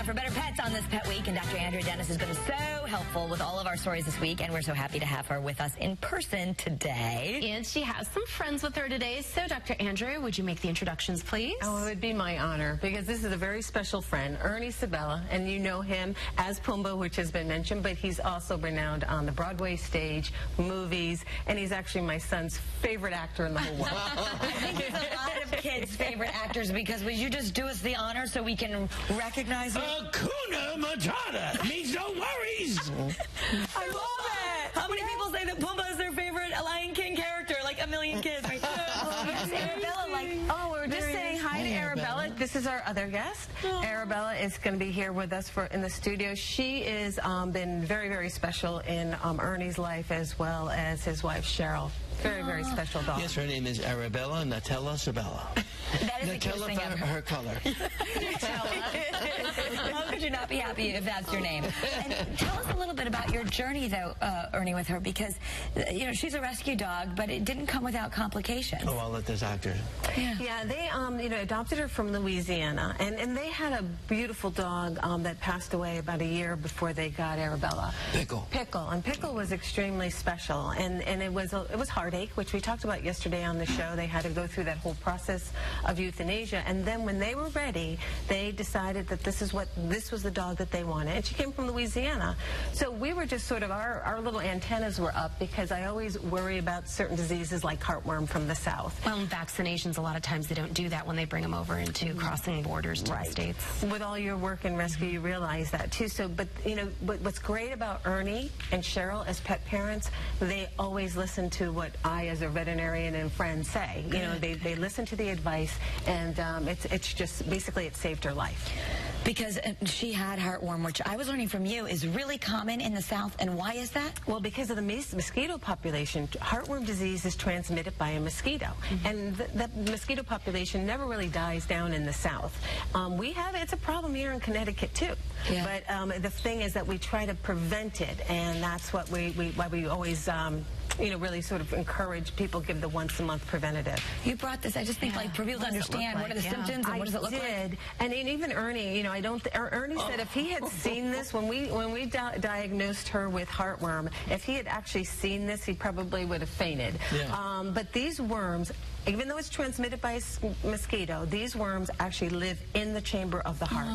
for Better Pets on this Pet Week, and Dr. Andrea Dennis has been so helpful with all of our stories this week, and we're so happy to have her with us in person today. And she has some friends with her today, so Dr. Andrea, would you make the introductions, please? Oh, it would be my honor, because this is a very special friend, Ernie Sabella, and you know him as Pumbaa, which has been mentioned, but he's also renowned on the Broadway stage, movies, and he's actually my son's favorite actor in the whole world. I think he's a lot of kids' favorite actors, because would you just do us the honor so we can recognize him? Hakuna Matata means no worries. I love it. How many people say that Pumbaa is their favorite Lion King character? Like a million kids. Right? Arabella, we're just saying hi to Arabella. This is our other guest. Arabella is going to be here with us in the studio. She has been very, very special in Ernie's life, as well as his wife, Cheryl. Very, very special dog. Yes, her name is Arabella Nutella Sabella. That is Nutella for her color. How could you not be happy if that's your name? And tell us a little bit about your journey, though, Ernie, with her, because you know she's a rescue dog, but it didn't come without complications. Oh, I'll let the doctor. Yeah, they adopted her from Louisiana, and they had a beautiful dog that passed away about a year before they got Arabella. Pickle. And Pickle was extremely special, and it was heartache, which we talked about yesterday on the show. They had to go through that whole process of euthanasia, and then when they were ready, they decided that this was the dog that they wanted, and she came from Louisiana. So we were just sort of, our little antennas were up, because I always worry about certain diseases like heartworm from the south. Well, vaccinations, a lot of times they don't do that when they bring them over into crossing borders to the States. With all your work in rescue, you realize that too. So, but you know, what's great about Ernie and Cheryl as pet parents, they always listen to what I, as a veterinarian and friend, say. You know, they listen to the advice, and it's just basically it saved her life. Because she had heartworm, which I was learning from you is really common in the South. And why is that? Well, because of the mosquito population. Heartworm disease is transmitted by a mosquito. And the mosquito population never really dies down in the South. It's a problem here in Connecticut, too. Yeah. But the thing is that we try to prevent it, and that's what why we always really sort of encourage people, give the once-a-month preventative. You brought this, I just think, like, for people to understand what are the symptoms and what does it look like? And even Ernie, Ernie said if he had seen this, when we diagnosed her with heartworm, if he had actually seen this, he probably would have fainted. Yeah. But these worms, even though it's transmitted by a mosquito, these worms actually live in the chamber of the heart.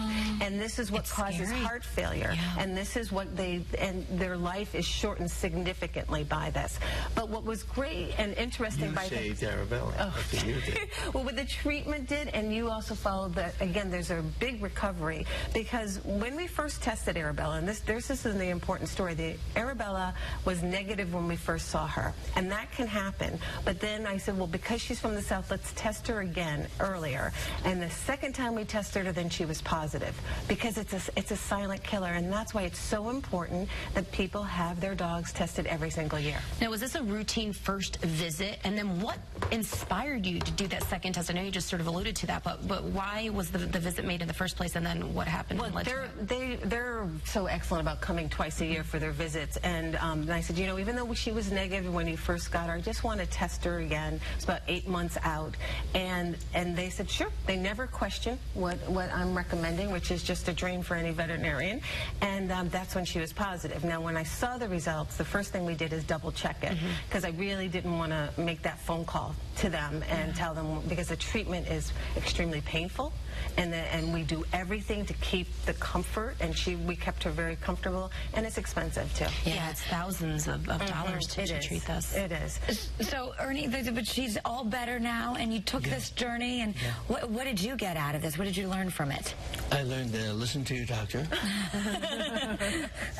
And this is what causes heart failure. Yeah. And this is what their life is shortened significantly by this. But what was great and interesting You saved Arabella. That's what you did. Well, what the treatment did, and you also followed that, again, there's a big recovery, because when we first tested Arabella, and this is the important story, the Arabella was negative when we first saw her, and that can happen. But then I said, well, because she's from the South, let's test her again earlier. And the second time we tested her, then she was positive, because it's a silent killer, and that's why it's so important that people have their dogs tested every single year. Now, was this a routine first visit, and then what inspired you to do that second test? I know you just sort of alluded to that, but why was the visit made in the first place, and then what happened? Well, they're so excellent about coming twice a year for their visits, and I said, even though she was negative when you first got her, I just want to test her again. It's about 8 months out, and they said sure. They never question what I'm recommending, which is just a dream for any veterinarian, and that's when she was positive. Now, when I saw the results, the first thing we did is double check it, because I really didn't want to make that phone call to them and tell them, because the treatment is extremely painful, and we do everything to keep the comfort, and we kept her very comfortable, and it's expensive too. Yeah, it's thousands of dollars to treat this. It is. So, Ernie, but she's all better now, and you took this journey, and what did you get out of this? What did you learn from it? I learned to listen to your doctor.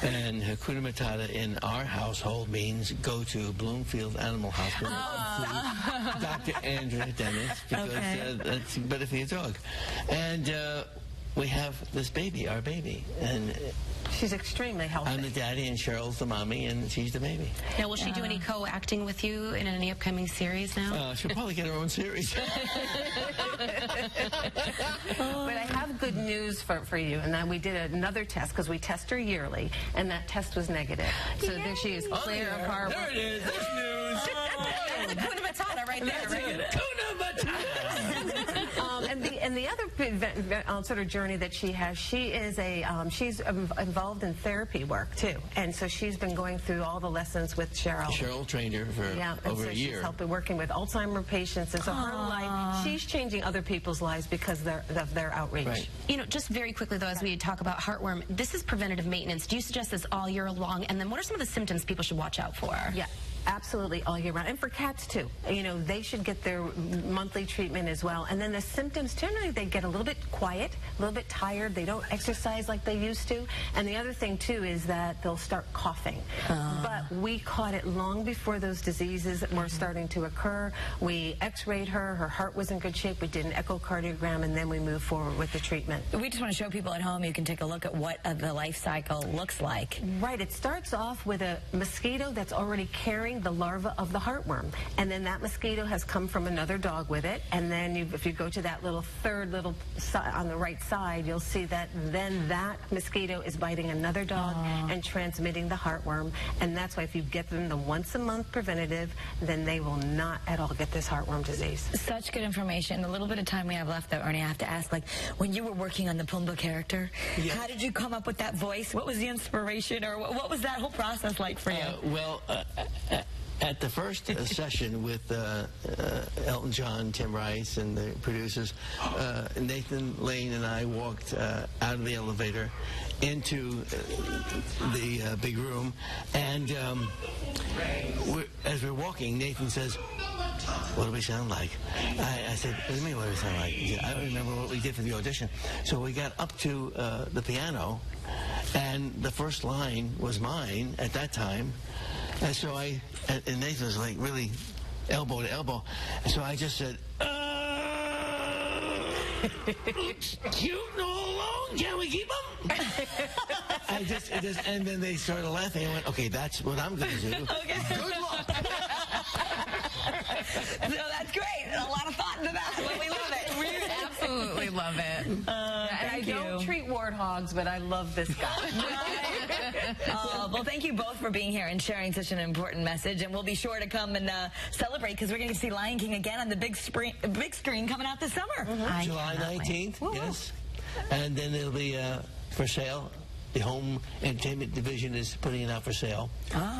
And Hakuna Matata in our household means go to Bloomfield Animal Hospital. Dr. Andrea Dennis, because that's better for your dog. And we have this baby, our baby, and she's extremely healthy. I'm the daddy, and Cheryl's the mommy, and she's the baby. Now, will she do any co-acting with you in any upcoming series now? She'll probably get her own series. But I have good news for you, and then we did another test, because we test her yearly, and that test was negative. So there she is, clear of heartworm. There it is. That's news. That's Hakuna Matata right there. Hakuna Matata. And the other sort of journey that she has, she's involved in therapy work too, and so she's been going through all the lessons with Cheryl. Cheryl trained her for over a year. She's helping working with Alzheimer's patients, and so her life, she's changing other people's lives because of their outreach. Right. You know, just very quickly though, as we talk about heartworm, this is preventative maintenance. Do you suggest this all year long? And then what are some of the symptoms people should watch out for? Yeah. Absolutely, all year round. And for cats, too. You know, they should get their monthly treatment as well. And then the symptoms, generally, they get a little bit quiet, a little bit tired. They don't exercise like they used to. And the other thing, too, is that they'll start coughing. But we caught it long before those diseases were starting to occur. We x-rayed her. Her heart was in good shape. We did an echocardiogram, and then we moved forward with the treatment. We just want to show people at home you can take a look at what the life cycle looks like. Right. It starts off with a mosquito that's already carrying the larva of the heartworm, and then that mosquito has come from another dog with it, and then if you go to that third little on the right side, you'll see that then that mosquito is biting another dog and transmitting the heartworm. And that's why if you get them the once-a-month preventative, then they will not at all get this heartworm disease. Such good information. The little bit of time we have left, though, Ernie, I have to ask, like, when you were working on the Pumbaa character, how did you come up with that voice? What was the inspiration, or what was that whole process like for you? At the first session with Elton John, Tim Rice, and the producers, Nathan Lane and I walked out of the elevator into the big room, and as we're walking, Nathan says, "What do we sound like?" I said, "What do you mean, what do we sound like?" He said, "I don't remember what we did for the audition." So we got up to the piano, and the first line was mine at that time. And so and Nathan was like really elbow to elbow. And so I just said, cute and all alone, can we keep them? And then they started laughing. I went, okay, that's what I'm going to do. Okay. Good luck. No, that's great. A lot of thought into that, but we love it. We absolutely love it. I don't treat warthogs, but I love this guy. Well, thank you both for being here and sharing such an important message. And we'll be sure to come and celebrate, because we're going to see Lion King again on the big screen coming out this summer. July 19th, yes. And then it'll be for sale. The home entertainment division is putting it out for sale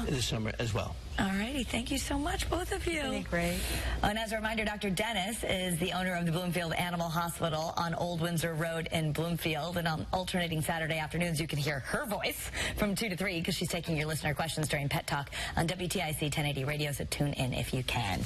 this summer as well. All righty. Thank you so much, both of you. Really great. And as a reminder, Dr. Dennis is the owner of the Bloomfield Animal Hospital on Old Windsor Road in Bloomfield. And on alternating Saturday afternoons, you can hear her voice from 2 to 3 because she's taking your listener questions during Pet Talk on WTIC 1080 radio, so tune in if you can.